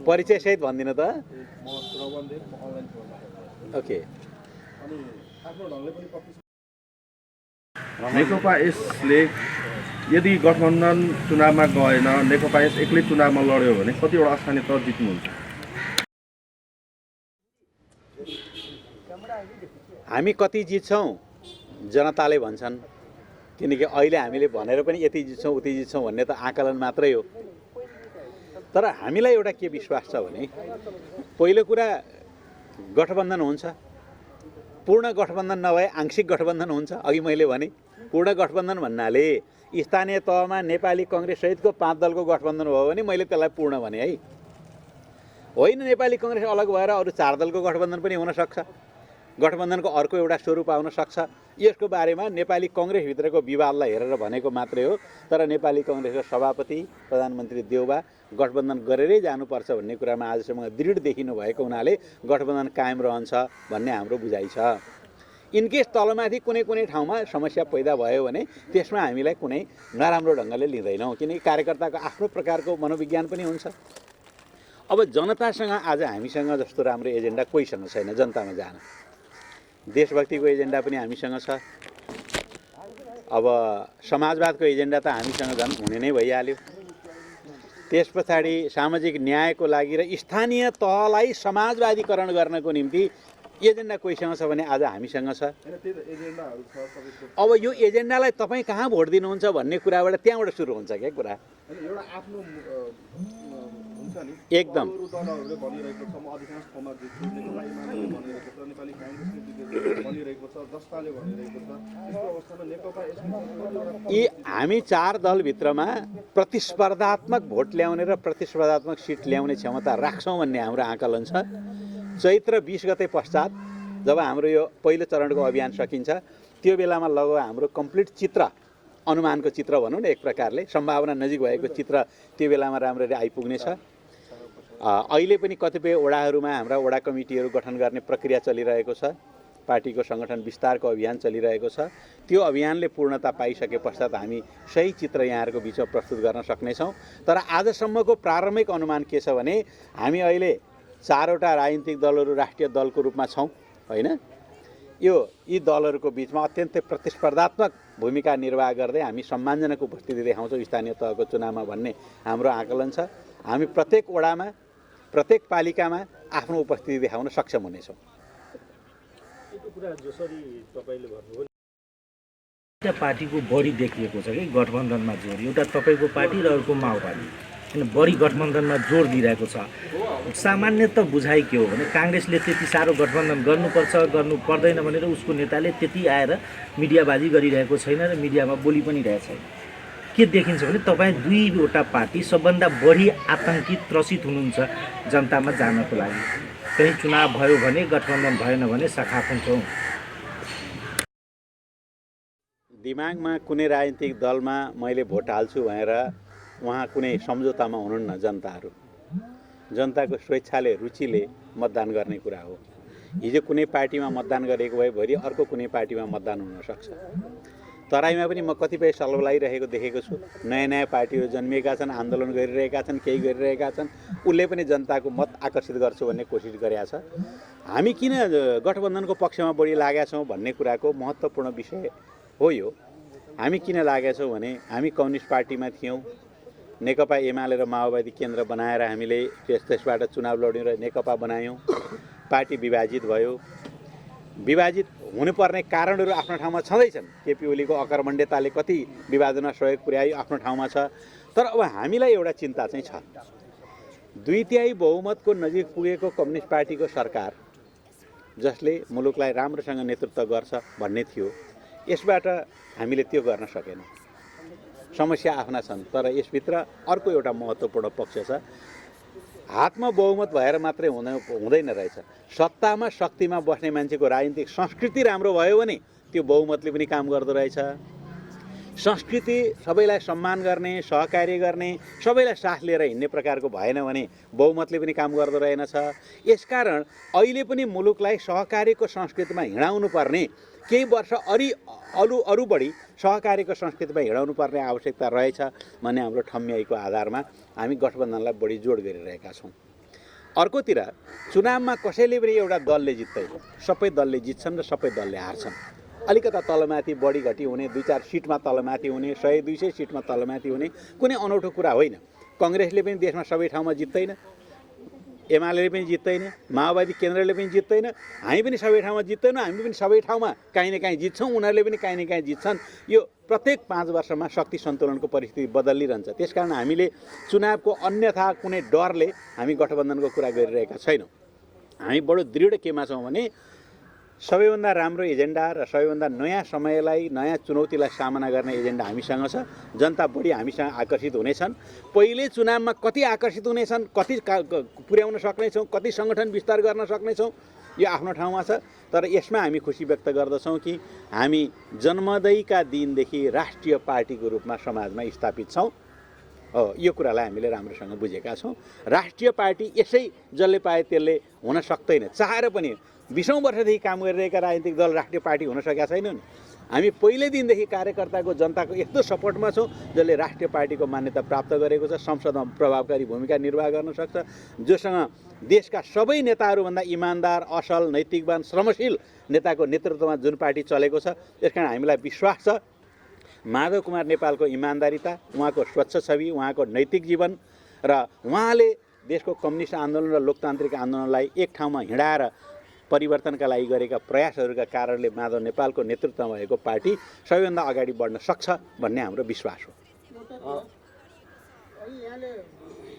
परिचय सहित भनिदिनु त। ओके। नेकपा यसले यदि गठबन्धन चुनावमा गएन, नेकपा यस एक्लै चुनावमा लड्यो भने कतिवटा स्थानीय तह जित्नुहुन्छ? हामी कति जित्छौँ जनताले भन्छन्, किनकि अहिले हामीले भनेर पनि यति जित्छौँ उति जित्छौँ भन्ने त आकलन मात्रै हो। तर हामीलाई एउटा के विश्वास छ भने पहिलो कुरा गठबन्धन हुन्छ, पूर्ण गठबन्धन नभए आंशिक गठबन्धन हुन्छ। अघि मैले भने पूर्ण गठबन्धन भन्नाले स्थानीय तहमा नेपाली कांग्रेस सहितको 5 दलको गठबन्धन भयो भने मैले त्यसलाई पूर्ण भने है, होइन नेपाली कांग्रेस अलग भएर अरू 4 दलको गठबन्धन पनि हुन सक्छ, गठबन्धनको अर्को एउटा स्वरूप आउन सक्छ। यसको बारेमा नेपाली कांग्रेसभित्रको विवादलाई हेरेर भनेको मात्रै हो। तर नेपाली कांग्रेसको सभापति प्रधानमन्त्री देउबा गठबन्धन गरेरै जानुपर्छ भन्ने कुरामा आजसम्म दृढ देखिनु भएको हुनाले गठबन्धन कायम रहन्छ भन्ने हाम्रो बुझाइ छ। इनकेस तलमाथि कुनै कुनै ठाउँमा समस्या पैदा भयो भने त्यसमा हामीलाई कुनै नराम्रो ढङ्गले लिँदैनौँ, किनकि कार्यकर्ताको आफ्नो प्रकारको मनोविज्ञान पनि हुन्छ। अब जनतासँग आज हामीसँग जस्तो राम्रो एजेन्डा कोहीसँग छैन। जनतामा जान देशभक्तिको एजेन्डा पनि हामीसँग छ। अब समाजवादको एजेन्डा त हामीसँग झन् हुने नै भइहाल्यो। त्यस पछाडि सामाजिक न्यायको लागि र स्थानीय तहलाई समाजवादीकरण गर्नको निम्ति एजेन्डा कोहीसँग छ भने आज हामीसँग छ। अब यो एजेन्डालाई तपाईँ कहाँ भोट दिनुहुन्छ भन्ने कुराबाट त्यहाँबाट सुरु हुन्छ क्या कुरा। एकदम यी हामी 4 दलभित्रमा प्रतिस्पर्धात्मक भोट ल्याउने र प्रतिस्पर्धात्मक सिट ल्याउने क्षमता राख्छौँ भन्ने हाम्रो आकलन छ। चैत्र 20 गते पश्चात जब हाम्रो यो पहिलो चरणको अभियान सकिन्छ त्यो बेलामा लगभग हाम्रो कम्प्लिट चित्र, अनुमानको चित्र भनौँ न, एक प्रकारले सम्भावना नजिक भएको चित्र त्यो बेलामा राम्ररी आइपुग्नेछ। अहिले पनि कतिपय वडाहरूमा हाम्रा वडा कमिटीहरू गठन गर्ने प्रक्रिया चलिरहेको छ। पार्टीको सङ्गठन विस्तारको अभियान चलिरहेको छ। त्यो अभियानले पूर्णता पाइसके पश्चात हामी सही चित्र यहाँहरूको बिचमा प्रस्तुत गर्न सक्नेछौँ। तर आजसम्मको प्रारम्भिक अनुमान के छ भने हामी अहिले 4वटा राजनीतिक दलहरू राष्ट्रिय दलको रूपमा छौँ, होइन? यी दलहरूको बिचमा अत्यन्तै प्रतिस्पर्धात्मक भूमिका निर्वाह गर्दै हामी सम्मानजनक उपस्थिति देखाउँछौँ स्थानीय तहको चुनावमा भन्ने हाम्रो आकलन छ। हामी प्रत्येक वडामा प्रत्येक पालिकामा आफ्नो उपस्थिति देखाउन सक्षम हुनेछौँ। एउटा पार्टीको बढी देखिएको छ कि गठबन्धनमा जोड, एउटा तपाईँको पार्टी र अर्को माओवादी, अनि बढी गठबन्धनमा जोड दिइरहेको छ। सामान्यतः बुझाइ के हो भने काङ्ग्रेसले त्यति साह्रो गठबन्धन गर्नुपर्छ गर्नु पर्दैन भनेर उसको नेताले त्यति आएर मिडियाबाजी गरिरहेको छैन र मिडियामा बोली पनि रहेको छैन। के देखिन्छ भने तपाईँ 2वटा पार्टी सबभन्दा बढी आतङ्कित त्रसित हुनुहुन्छ जनतामा जानको लागि। कहीँ चुनाव भयो भने गठबन्धन भएन भने शाखा खुन्छौँ। दिमागमा कुनै राजनीतिक दलमा मैले भोट हाल्छु भनेर उहाँ कुनै सम्झौतामा हुनुहुन्न। जनताहरू जनताको स्वेच्छाले रुचिले मतदान गर्ने कुरा हो। हिजो कुनै पार्टीमा मतदान गरेको भए भोलि अर्को कुनै पार्टीमा मतदान हुन सक्छ। तराईमा पनि म कतिपय सल्लाइरहेको देखेको छु। नयाँ नयाँ पार्टीहरू जन्मिएका छन्, आन्दोलन गरिरहेका छन्, केही गरिरहेका छन्। उसले पनि जनताको मत आकर्षित गर्छु भन्ने कोसिस गरेका छ। हामी किन गठबन्धनको पक्षमा बढी लागेका छौँ भन्ने कुराको महत्त्वपूर्ण विषय हो यो। हामी किन लागेका छौँ भने हामी कम्युनिस्ट पार्टीमा थियौँ, नेकपा एमाले र माओवादी केन्द्र बनाएर हामीले त्यसबाट चुनाव लड्यौँ र नेकपा बनायौँ। पार्टी विभाजित भयो। विभाजित हुनुपर्ने कारणहरू आफ्नो ठाउँमा छँदैछन्। केपी ओलीको अकर्मण्यताले कति विभाजनमा सहयोग पुर्यायो आफ्नो ठाउँमा छ। तर अब हामीलाई एउटा चिन्ता चाहिँ छ। 2/3 बहुमतको नजिक पुगेको कम्युनिस्ट पार्टीको सरकार जसले मुलुकलाई राम्रोसँग नेतृत्व गर्छ भन्ने थियो, यसबाट हामीले त्यो गर्न सकेनौँ। समस्या आफ्ना छन्। तर यसभित्र अर्को एउटा महत्त्वपूर्ण पक्ष छ। हातमा बहुमत भएर मात्रै हुँदैन रहेछ। सत्तामा शक्तिमा बस्ने मान्छेको राजनीतिक संस्कृति राम्रो भयो भने त्यो बहुमतले पनि काम गर्दो रहेछ। संस्कृति सबैलाई सम्मान गर्ने, सहकार्य गर्ने, सबैलाई साथ लिएर हिँड्ने प्रकारको भएन भने बहुमतले पनि काम गर्दो रहेनछ। यसकारण अहिले पनि मुलुकलाई सहकार्यको संस्कृतिमा हिँडाउनु पर्ने, केही वर्ष अरू बढी सहकार्यको संस्कृतिमा हिँडाउनु पर्ने आवश्यकता रहेछ भन्ने हाम्रो ठम्याइको आधारमा हामी गठबन्धनलाई बढी जोड गरिरहेका छौँ। अर्कोतिर चुनावमा कसैले पनि एउटा दलले जित्दैन, सबै दलले जित्छन् र सबै दलले हार्छन्। अलिकता तलमाथि बढी घटी हुने, 2-4 सिटमा तलमाथि हुने, 100-200 सिटमा तलमाथि हुने कुनै अनौठो कुरा होइन। कङ्ग्रेसले पनि देशमा सबै ठाउँमा जित्दैन, एमाले पनि जित्दैन, माओवादी केन्द्रले पनि जित्दैन, हामी पनि सबै ठाउँमा जित्दैनौँ, हामी पनि सबै ठाउँमा काहीँ न काहीँ जित्छौँ, उनीहरूले पनि काहीँ न काहीँ जित्छन्। यो प्रत्येक 5 वर्षमा शक्ति सन्तुलनको परिस्थिति बदलिरहन्छ। त्यसकारण हामीले चुनावको अन्यथा कुनै डरले हामी गठबन्धनको कुरा गरिरहेका छैनौँ। हामी बडो दृढ केमा छौँ भने सबैभन्दा राम्रो एजेन्डा र सबैभन्दा नयाँ समयलाई, नयाँ चुनौतीलाई सामना गर्ने एजेन्डा हामीसँग छ। जनता बढी हामीसँग आकर्षित हुनेछन्। पहिले चुनावमा कति आकर्षित हुनेछन्, कति पुर्याउन सक्नेछौँ, कति सङ्गठन विस्तार गर्न सक्नेछौँ, यो आफ्नो ठाउँमा छ। तर यसमा हामी खुसी व्यक्त गर्दछौँ कि हामी जन्मदैका दिनदेखि राष्ट्रिय पार्टीको रूपमा समाजमा स्थापित छौँ। यो कुरालाई हामीले राम्रोसँग बुझेका छौँ। राष्ट्रिय पार्टी यसै जसले पाए त्यसले हुन सक्दैन। चाहेर पनि 20औं वर्षदेखि काम गरिरहेका राजनीतिक दल राष्ट्रिय पार्टी हुन सकेका छैनन्। हामी पहिले दिनदेखि कार्यकर्ताको, जनताको यस्तो सपोर्टमा छौँ जसले राष्ट्रिय पार्टीको मान्यता प्राप्त गरेको छ, संसदमा प्रभावकारी भूमिका निर्वाह गर्न सक्छ, जोसँग देशका सबै नेताहरूभन्दा इमान्दार, असल, नैतिकवान, श्रमशील नेताको नेतृत्वमा जुन पार्टी चलेको छ। त्यसकारण हामीलाई विश्वास छ माधव कुमार नेपालको इमान्दारिता, उहाँको स्वच्छ छवि, उहाँको नैतिक जीवन र उहाँले देशको कम्युनिस्ट आन्दोलन र लोकतान्त्रिक आन्दोलनलाई एक ठाउँमा हिँडाएर परिवर्तनका लागि गरेका प्रयासहरूका कारणले माधव नेपालको नेतृत्वमा भएको पार्टी सबैभन्दा अगाडि बढ्न सक्छ भन्ने हाम्रो विश्वास हो।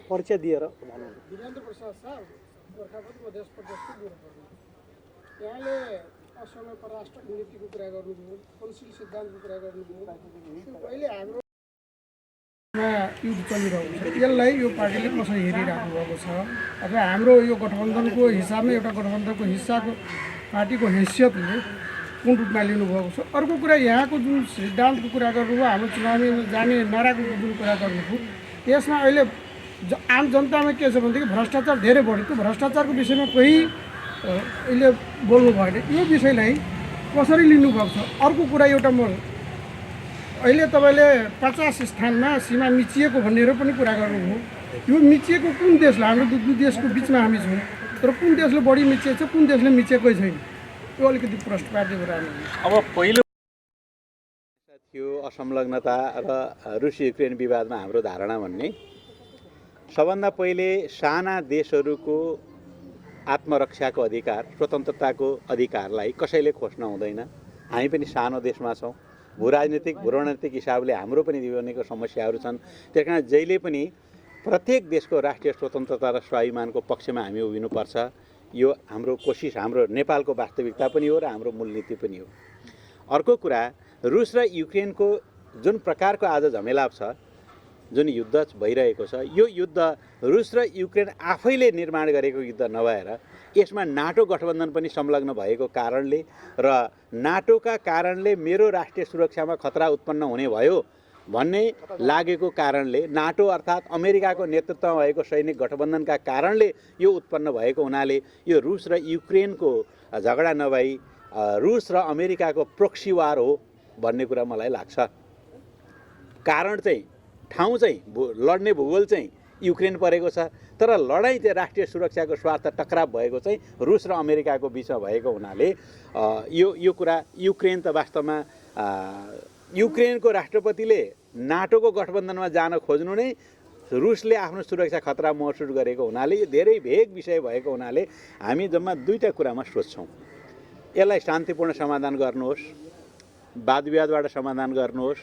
परिचय दिएर वीरेन्द्र प्रसाद साहब गोर्खापति मध्य प्रदेशको यहाँले असमय परराष्ट्र नीतिको कुरा गर्नुभयो, पञ्चशील सिद्धान्तको कुरा गर्नुभयो। अहिले हाम्रो युद्ध चलिरहेको छ, यसलाई यो पार्टीले कसरी हेरिराख्नु भएको छ अथवा हाम्रो यो गठबन्धनको हिसाबमा एउटा गठबन्धनको हिस्साको पार्टीको हैसियतले कुन रूपमा लिनुभएको छ। अर्को कुरा यहाँको जुन सिद्धान्तको कुरा गर्नुभयो, हाम्रो चुनावमा जाने नाराको जुन कुरा गर्नुभयो, यसमा अहिले आम जनतामा के छ भनेदेखि भ्रष्टाचार धेरै बढ्यो। त्यो भ्रष्टाचारको विषयमा कोही अहिले बोल्नु भएन। यो विषयलाई कसरी लिनुभएको छ। अर्को कुरा एउटा म अहिले तपाईँले 50 स्थानमा सीमा मिचिएको भनेर पनि कुरा गर्नुभयो। यो मिचिएको कुन देशलाई, हाम्रो दुई देशको बिचमा हामी छौँ, तर कुन देशले बढी मिचिएको छ, कुन देशले मिचेकै छैन, यो अलिकति प्रश्न पार्दै कुरा। अब पहिलो थियो असंलग्नता र रुस युक्रेन विवादमा हाम्रो धारणा भन्ने, सबभन्दा पहिले साना देशहरूको आत्मरक्षाको अधिकार, स्वतन्त्रताको अधिकारलाई कसैले खोज्न हुँदैन। हामी पनि सानो देशमा छौँ, भूराजनीतिक भूरणनीतिक हिसाबले हाम्रो पनि जीवनको समस्याहरू छन्। त्यस कारण जहिले पनि प्रत्येक देशको राष्ट्रिय स्वतन्त्रता र स्वाभिमानको पक्षमा हामी उभिनुपर्छ। यो हाम्रो कोसिस, हाम्रो नेपालको वास्तविकता पनि हो र हाम्रो मूलनीति पनि हो। अर्को कुरा, रुस र युक्रेनको जुन प्रकारको आज झमेला छ, जुन युद्ध भइरहेको छ, यो युद्ध रुस र युक्रेन आफैले निर्माण गरेको युद्ध नभएर यसमा नाटो गठबन्धन पनि संलग्न भएको कारणले र नाटोका कारणले मेरो राष्ट्रिय सुरक्षामा खतरा उत्पन्न हुने भयो भन्ने लागेको कारणले, नाटो अर्थात् अमेरिकाको नेतृत्वमा भएको सैनिक गठबन्धनका कारणले यो उत्पन्न भएको हुनाले यो रुस र युक्रेनको झगडा नभई रुस र अमेरिकाको प्रोक्सी वार हो भन्ने कुरा मलाई लाग्छ। कारण चाहिँ, ठाउँ चाहिँ, लड्ने भूगोल चाहिँ युक्रेन परेको छ, तर लडाइँ चाहिँ राष्ट्रिय सुरक्षाको स्वार्थ टकराव भएको चाहिँ रुस र अमेरिकाको बिचमा भएको हुनाले यो कुरा युक्रेन त वास्तवमा युक्रेनको राष्ट्रपतिले नाटोको गठबन्धनमा जान खोज्नु नै रुसले आफ्नो सुरक्षा खतरा महसुस गरेको हुनाले यो धेरै भेग विषय भएको हुनाले हामी जम्मा दुईटा कुरामा सोच्छौँ। यसलाई शान्तिपूर्ण समाधान गर्नुहोस्, वाद विवादबाट समाधान गर्नुहोस्।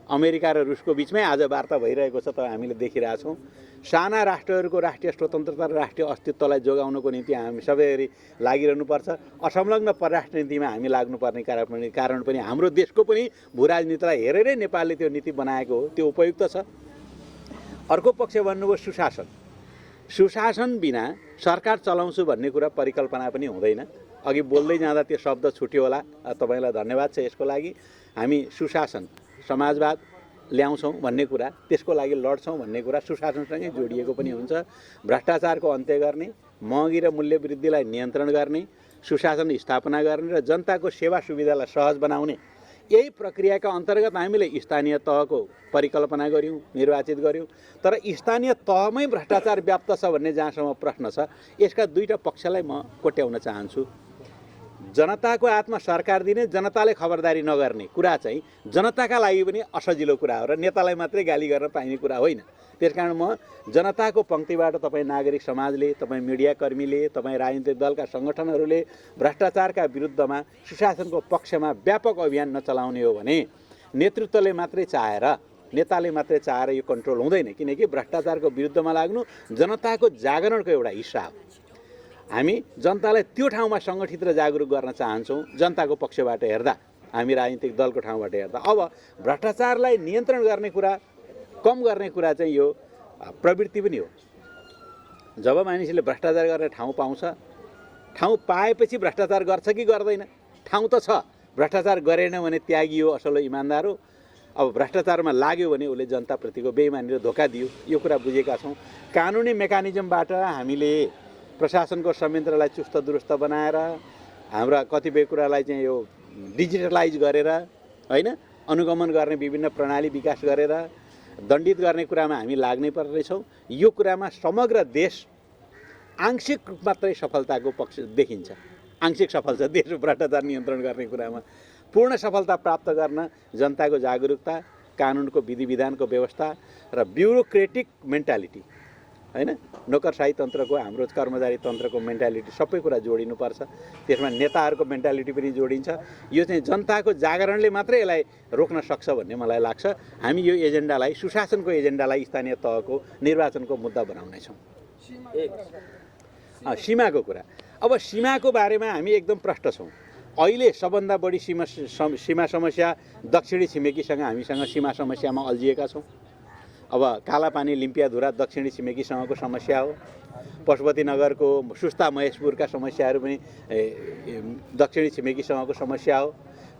अमेरिका र रुसको बिचमै आज वार्ता भइरहेको छ, तर हामीले देखिरहेछौँ। साना राष्ट्रहरूको राष्ट्रिय स्वतन्त्रता र राष्ट्रिय अस्तित्वलाई जोगाउनको निम्ति हामी सबैले लागिरहनुपर्छ। असंलग्न परराष्ट्र नीतिमा हामी लाग्नुपर्ने कारण पनि हाम्रो देशको पनि भूराजनीतिलाई हेरेरै नेपालले त्यो नीति बनाएको हो, त्यो उपयुक्त छ। अर्को पक्ष भन्नुभयो सुशासन। सुशासन बिना सरकार चलाउँछु भन्ने कुरा परिकल्पना पनि हुँदैन। अघि बोल्दै जाँदा त्यो शब्द छुट्यो होला, तपाईँलाई धन्यवाद छ यसको लागि। हामी सुशासन समाजवाद ल्याउँछौँ भन्ने कुरा, त्यसको लागि लड्छौँ भन्ने कुरा सुशासनसँगै जोडिएको पनि हुन्छ। भ्रष्टाचारको अन्त्य गर्ने, महँगी र मूल्य वृद्धिलाई नियन्त्रण गर्ने, सुशासन स्थापना गर्ने र जनताको सेवा सुविधालाई सहज बनाउने, यही प्रक्रियाका अन्तर्गत हामीले स्थानीय तहको परिकल्पना गऱ्यौँ, निर्वाचित गऱ्यौँ। तर स्थानीय तहमै भ्रष्टाचार व्याप्त छ भन्ने जहाँसम्म प्रश्न छ, यसका दुईटा पक्षलाई म कोट्याउन चाहन्छु। जनताको हातमा सरकार दिने, जनताले खबरदारी नगर्ने कुरा चाहिँ जनताका लागि पनि असजिलो कुरा हो र नेतालाई मात्रै गाली गर्न पाइने कुरा होइन। त्यसकारण म जनताको पङ्क्तिबाट तपाईँ नागरिक समाजले, तपाईँ मिडियाकर्मीले, तपाईँ राजनीतिक दलका सङ्गठनहरूले भ्रष्टाचारका विरुद्धमा, सुशासनको पक्षमा व्यापक अभियान नचलाउने हो भने नेतृत्वले मात्रै चाहेर, नेताले मात्रै चाहेर यो कन्ट्रोल हुँदैन। किनकि भ्रष्टाचारको विरुद्धमा लाग्नु जनताको जागरणको एउटा हिस्सा हो। हामी जनतालाई त्यो ठाउँमा सङ्गठित र जागरुक गर्न चाहन्छौँ। जनताको पक्षबाट हेर्दा, हामी राजनीतिक दलको ठाउँबाट हेर्दा अब भ्रष्टाचारलाई नियन्त्रण गर्ने कुरा, कम गर्ने कुरा चाहिँ यो प्रवृत्ति पनि हो। जब मानिसले भ्रष्टाचार गर्ने ठाउँ पाउँछ, ठाउँ पाएपछि भ्रष्टाचार गर्छ कि गर्दैन? ठाउँ त छ, भ्रष्टाचार गरेन भने त्यागी हो, असल इमान्दार हो। अब भ्रष्टाचारमा लाग्यो भने उसले जनताप्रतिको बेइमानी र धोका दियो, यो कुरा बुझेका छौँ। कानुनी मेकानिजमबाट हामीले प्रशासनको संयन्त्रलाई चुस्त दुरुस्त बनाएर, हाम्रा कतिपय कुरालाई चाहिँ यो डिजिटलाइज गरेर, होइन, अनुगमन गर्ने विभिन्न प्रणाली विकास गरेर दण्डित गर्ने कुरामा हामी लाग्नै पर्नेछौँ। यो कुरामा समग्र देश आंशिक मात्रै सफलताको पक्ष देखिन्छ। आंशिक सफल छ देश भ्रष्टाचार नियन्त्रण गर्ने कुरामा। पूर्ण सफलता प्राप्त गर्न जनताको जागरुकता, कानुनको विधि विधानको व्यवस्था र ब्युरोक्रेटिक मेन्टालिटी, होइन, नोकरशाही तन्त्रको, हाम्रो कर्मचारी तन्त्रको मेन्टालिटी सबै कुरा जोडिनुपर्छ। त्यसमा नेताहरूको मेन्टालिटी पनि जोडिन्छ। यो चाहिँ जनताको जागरणले मात्रै यसलाई रोक्न सक्छ भन्ने मलाई लाग्छ। हामी यो एजेन्डालाई, सुशासनको एजेन्डालाई स्थानीय तहको निर्वाचनको मुद्दा बनाउनेछौँ। सीमाको कुरा, अब सीमाको बारेमा हामी एकदम प्रष्ट छौँ। अहिले सबभन्दा बढी सीमा समस्या दक्षिणी छिमेकीसँग हामीसँग सीमा समस्यामा अल्झिएका छौँ। अब कालापानी लिम्पियाधुरा दक्षिणी छिमेकीसँगको समस्या हो। पशुपतिनगरको सुस्ता महेशपुरका समस्याहरू पनि दक्षिणी छिमेकीसँगको समस्या हो।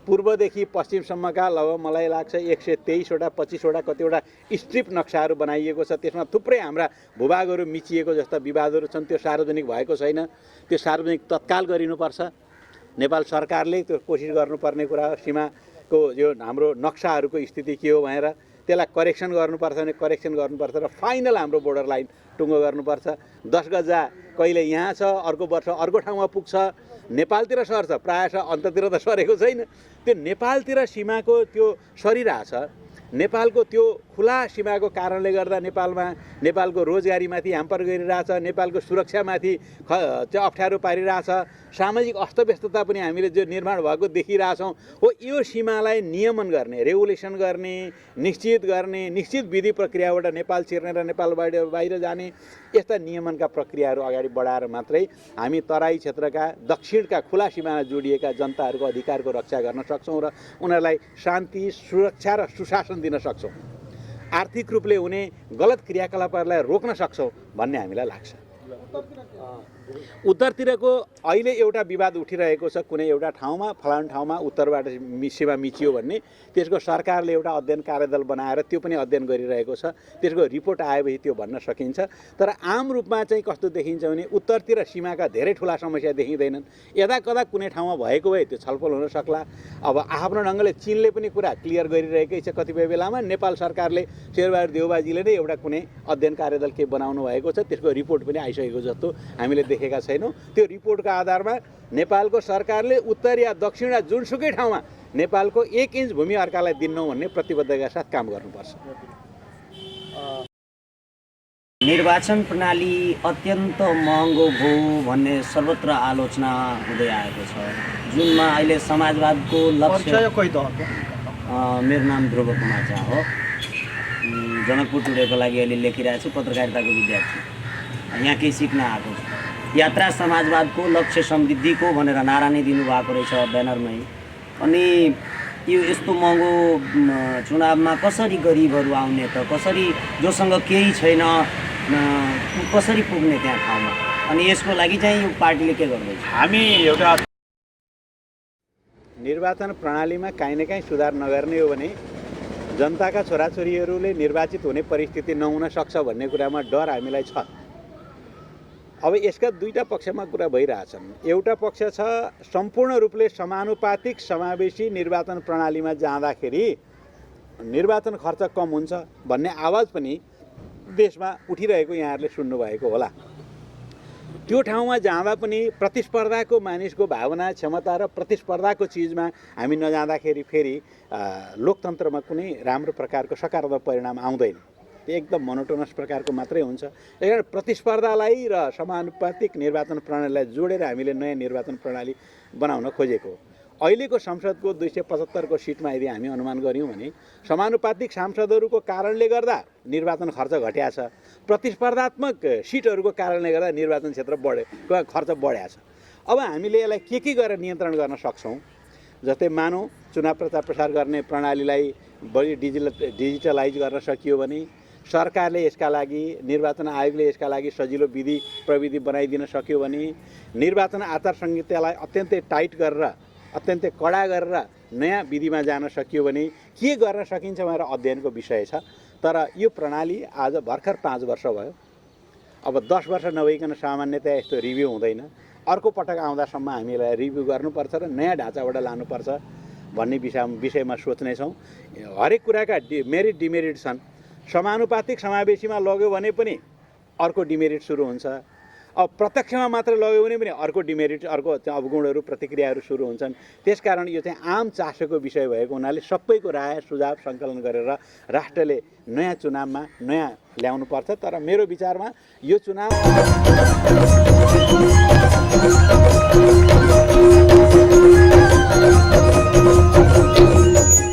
पूर्वदेखि पश्चिमसम्मका लगभग मलाई लाग्छ 123वटा 25वटा कतिवटा स्ट्रिप नक्साहरू बनाइएको छ। त्यसमा थुप्रै हाम्रा भूभागहरू मिचिएको जस्ता विवादहरू छन्। त्यो सार्वजनिक भएको छैन। त्यो सार्वजनिक तत्काल गरिनुपर्छ। नेपाल सरकारले त्यो कोसिस गर्नुपर्ने कुरा हो। सीमाको यो हाम्रो नक्साहरूको स्थिति के हो भनेर त्यसलाई करेक्सन गर्नुपर्छ भने करेक्सन गर्नुपर्छ र फाइनल हाम्रो बोर्डर लाइन टुङ्गो गर्नुपर्छ। 10 गजा कहिले यहाँ छ, अर्को वर्ष अर्को ठाउँमा पुग्छ। नेपालतिर सर्छ, प्रायः अन्ततिर त सरेको छैन। त्यो नेपालतिर सीमाको त्यो सरिरहेछ। नेपालको त्यो खुला सीमाको कारणले गर्दा नेपालको रोजगारीमाथि ह्याम्पर गरिरहेछ, नेपालको सुरक्षामाथि चाहिँ अप्ठ्यारो पारिरहेछ। सामाजिक अस्तव्यस्तता पनि हामीले जो निर्माण भएको देखिरहेछौँ हो। यो सीमालाई नियमन गर्ने, रेगुलेसन गर्ने, निश्चित गर्ने, निश्चित विधि प्रक्रियाबाट नेपाल छिर्ने र नेपालबाट बाहिर जाने, यस्ता नियमनका प्रक्रियाहरू अगाडि बढाएर मात्रै हामी तराई क्षेत्रका दक्षिणका खुला सीमामा जोडिएका जनताहरूको अधिकारको रक्षा गर्न सक्छौँ र उनीहरूलाई शान्ति, सुरक्षा र सुशासन दिन सक्छौँ। आर्थिक रूपले हुने गलत क्रियाकलापहरूलाई रोक्न सक्छौँ भन्ने हामीलाई लाग्छ। उत्तरतिरको अहिले एउटा विवाद उठिरहेको छ। कुनै एउटा ठाउँमा, फलानु ठाउँमा उत्तरबाट सीमा मिचियो भन्ने, त्यसको सरकारले एउटा अध्ययन कार्यदल बनाएर त्यो पनि अध्ययन गरिरहेको छ। त्यसको रिपोर्ट आएपछि त्यो भन्न सकिन्छ। तर आम रूपमा चाहिँ कस्तो देखिन्छ भने उत्तरतिर सीमाका धेरै ठुला समस्या देखिँदैनन्। यदा कदा कुनै ठाउँमा भएको भए त्यो छलफल हुन सक्ला। अब आफ्नो ढङ्गले चीनले पनि कुरा क्लियर गरिरहेकै छ। कतिपय बेलामा नेपाल सरकारले, शेरबहादुर देउबाजीले नै एउटा कुनै अध्ययन कार्यदल के बनाउनु भएको छ, त्यसको रिपोर्ट पनि आइसकेको जस्तो हामीले देखेका छैनौँ। त्यो रिपोर्टको आधारमा नेपालको सरकारले उत्तर या दक्षिण या जुनसुकै ठाउँमा नेपालको 1 इन्च भूमि अर्कालाई दिन्नौँ भन्ने प्रतिबद्धताका साथ काम गर्नुपर्छ। निर्वाचन प्रणाली अत्यन्त महँगो भयो भन्ने सर्वत्र आलोचना हुँदै आएको छ, जुनमा अहिले समाजवादको लक्ष्य। मेरो नाम ध्रुव कुमार झा हो। जनकपुर टुडेको लागि अहिले लेखिरहेको छु, पत्रकारिताको विद्यार्थी। यहाँ केही सिक्न आएको छु। यात्रा समाजवादको लक्ष्य समृद्धिको भनेर नारा नै दिनुभएको रहेछ ब्यानरमै। अनि यो यस्तो महँगो चुनावमा कसरी गरिबहरू आउने त, कसरी जोसँग केही छैन कसरी पुग्ने त्यहाँ ठाउँमा? अनि यसको लागि चाहिँ यो पार्टीले के गर्दैछ? हामी एउटा निर्वाचन प्रणालीमा काहीँ न काहीँ सुधार नगर्ने हो भने जनताका छोराछोरीहरूले निर्वाचित हुने परिस्थिति नहुन सक्छ भन्ने कुरामा डर हामीलाई छ। अब यसका दुईटा पक्षमा कुरा भइरहेछन्। एउटा पक्ष छ सम्पूर्ण रूपले समानुपातिक समावेशी निर्वाचन प्रणालीमा जाँदाखेरि निर्वाचन खर्च कम हुन्छ भन्ने आवाज पनि देशमा उठिरहेको यहाँहरूले सुन्नुभएको होला। त्यो ठाउँमा जाँदा पनि प्रतिस्पर्धाको मानिसको भावना क्षमता र प्रतिस्पर्धाको चिजमा हामी नजाँदाखेरि फेरि लोकतन्त्रमा कुनै राम्रो प्रकारको सकारात्मक परिणाम आउँदैन। त्यो एकदम मोनोटोनस प्रकारको मात्रै हुन्छ। त्यही प्रतिस्पर्धालाई र समानुपातिक निर्वाचन प्रणालीलाई जोडेर हामीले नयाँ निर्वाचन प्रणाली बनाउन खोजेको। अहिलेको संसदको 275 को सिटमा यदि हामी अनुमान गऱ्यौँ भने समानुपातिक सांसदहरूको कारणले गर्दा निर्वाचन खर्च घट्या छ, प्रतिस्पर्धात्मक सिटहरूको कारणले गर्दा निर्वाचन क्षेत्र खर्च बढ्या छ। अब हामीले यसलाई के गरेर नियन्त्रण गर्न सक्छौँ? जस्तै मानौँ चुनाव प्रचार प्रसार गर्ने प्रणालीलाई बढी डिजिटलाइज गर्न सकियो भने, सरकारले यसका लागि, निर्वाचन आयोगले यसका लागि सजिलो विधि प्रविधि बनाइदिन सक्यो भने, निर्वाचन आचार संहितालाई अत्यन्तै टाइट गरेर अत्यन्तै कडा गरेर नयाँ विधिमा जान सकियो भने के गर्न सकिन्छ भनेर अध्ययनको विषय छ। तर यो प्रणाली आज भर्खर 5 वर्ष भयो। अब 10 वर्ष नभइकन सामान्यतया यस्तो रिभ्यू हुँदैन। अर्को पटक आउँदासम्म हामीलाई रिभ्यू गर्नुपर्छ र नयाँ ढाँचाबाट लानुपर्छ भन्ने विषयमा सोच्नेछौँ। हरेक कुराका मेरिट डिमेरिट छन्। समानुपातिक समावेशीमा लग्यो भने पनि अर्को डिमेरिट सुरु हुन्छ। अब प्रत्यक्षमा मात्र लग्यो भने पनि अर्को डिमेरिट, अर्को अवगुणहरू प्रतिक्रियाहरू सुरु हुन्छन्। त्यसकारण यो चाहिँ आम चासोको विषय भएको हुनाले सबैको राय सुझाव सङ्कलन गरेर राष्ट्रले नयाँ चुनावमा नयाँ ल्याउनुपर्छ। तर मेरो विचारमा यो चुनाव